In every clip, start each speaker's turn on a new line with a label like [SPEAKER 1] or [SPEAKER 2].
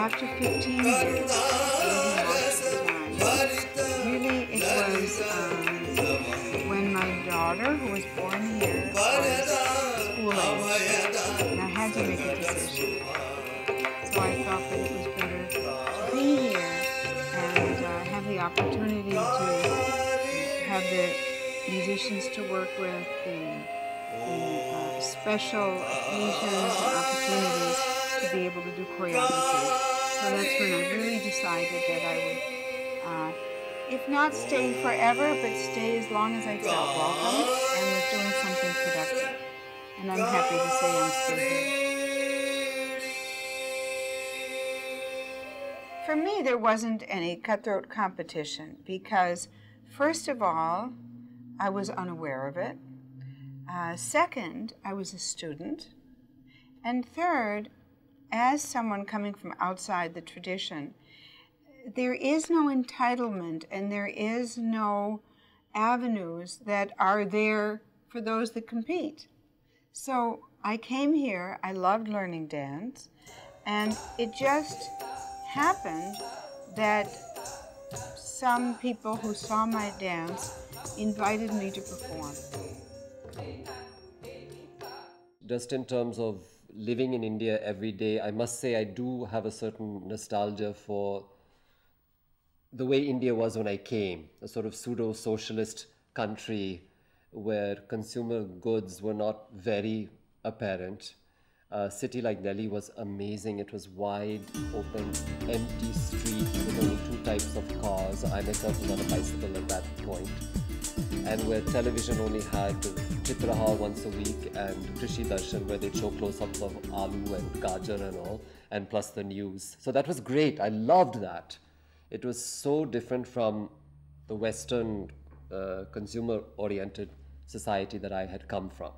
[SPEAKER 1] after 15 years living most of the time. Really, it was when my daughter, who was born here, was school age, and I had to make a decision. So I thought that it was better to be here and have the opportunity to have the musicians to work with, the special occasions and opportunities to be able to do choreography. So that's when I really decided that I would, if not stay forever, but stay as long as I felt welcome and was doing something productive. And I'm happy to say I'm still here. For me, there wasn't any cutthroat competition because, first of all, I was unaware of it. Second, I was a student. And third, as someone coming from outside the tradition, there is no entitlement and there is no avenues that are there for those that compete. So I came here, I loved learning dance, and it just happened that some people who saw my dance invited me to perform.
[SPEAKER 2] Just in terms of living in India every day, I must say I do have a certain nostalgia for the way India was when I came, a sort of pseudo-socialist country where consumer goods were not very apparent. A city like Delhi was amazing. It was wide, open, empty streets with only two types of cars. I myself was on a bicycle at that point. And where television only had Chitrahar once a week and Krishi Darshan, where they'd show close-ups of aloo and gajar and all, and plus the news. So that was great. I loved that. It was so different from the Western consumer-oriented society that I had come from.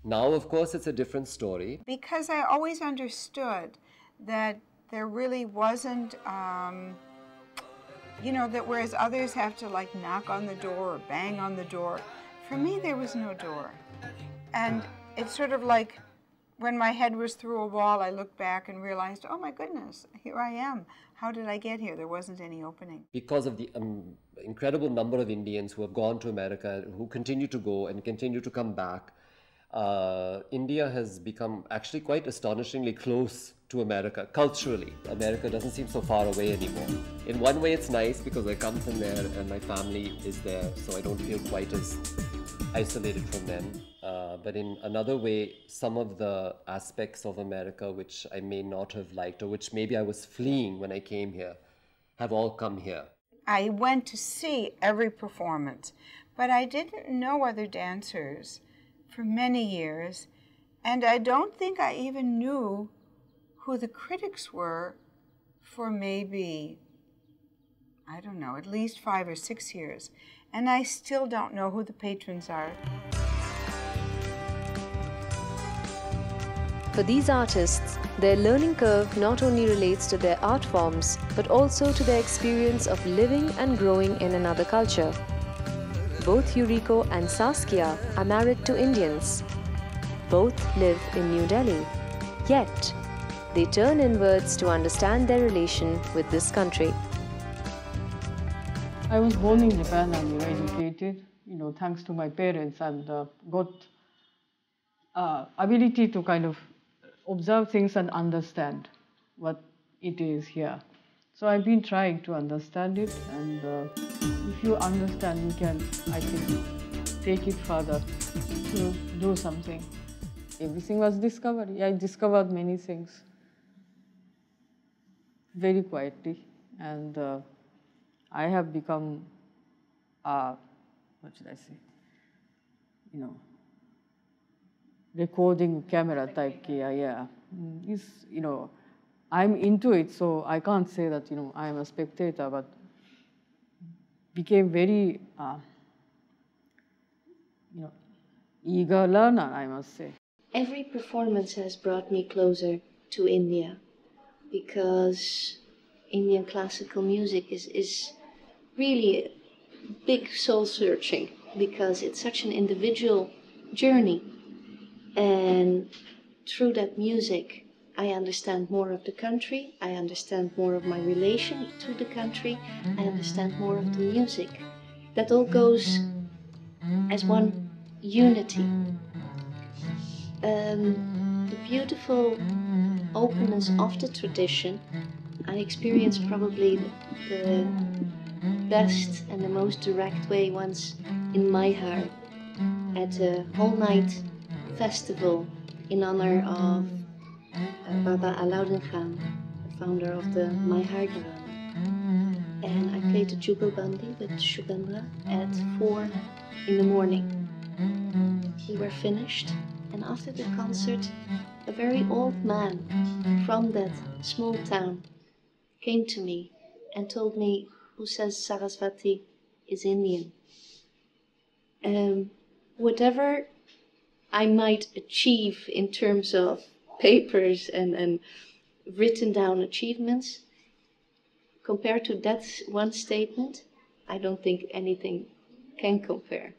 [SPEAKER 2] Now, of course, it's a different story.
[SPEAKER 1] Because I always understood that there really wasn't, you know, that whereas others have to like knock on the door or bang on the door, for me there was no door. And it's sort of like when my head was through a wall, I looked back and realized, oh my goodness, here I am. How did I get here? There wasn't any opening.
[SPEAKER 2] Because of the incredible number of Indians who have gone to America, who continue to go and continue to come back, India has become actually quite astonishingly close to America culturally. America doesn't seem so far away anymore. In one way it's nice because I come from there and my family is there, so I don't feel quite as isolated from them. But in another way, some of the aspects of America which I may not have liked or which maybe I was fleeing when I came here have all come here.
[SPEAKER 1] I went to see every performance, but I didn't know other dancers for many years, and I don't think I even knew who the critics were for maybe, I don't know, at least 5 or 6 years. And I still don't know who the patrons are.
[SPEAKER 3] For these artists, their learning curve not only relates to their art forms, but also to their experience of living and growing in another culture. Both Yuriko and Saskia are married to Indians. Both live in New Delhi. Yet, they turn inwards to understand their relation with this country.
[SPEAKER 4] I was born in Japan and educated, thanks to my parents, and got ability to kind of observe things and understand what it is here. So I've been trying to understand it, and if you understand, you can, I think, take it further to do something. Everything was discovery. I discovered many things very quietly, and I have become, what should I say, recording camera type kia, yeah. I'm into it, so I can't say that, I'm a spectator, but became very, eager learner, I must say.
[SPEAKER 5] Every performance has brought me closer to India, because Indian classical music is really big soul searching, because it's such an individual journey, and through that music I understand more of the country, I understand more of my relation to the country, I understand more of the music. That all goes as one unity. The beautiful openness of the tradition, I experienced probably the best and the most direct way once in Maihar at a whole night festival in honor of Baba Alauddin Khan, the founder of the Maihar Gharana. And I played the Jugalbandi with Shubhendra at 4 in the morning. We were finished, and after the concert, a very old man from that small town came to me and told me, who says Sarasvati is Indian. Whatever I might achieve in terms of papers and written down achievements, compared to that one statement, I don't think anything can compare.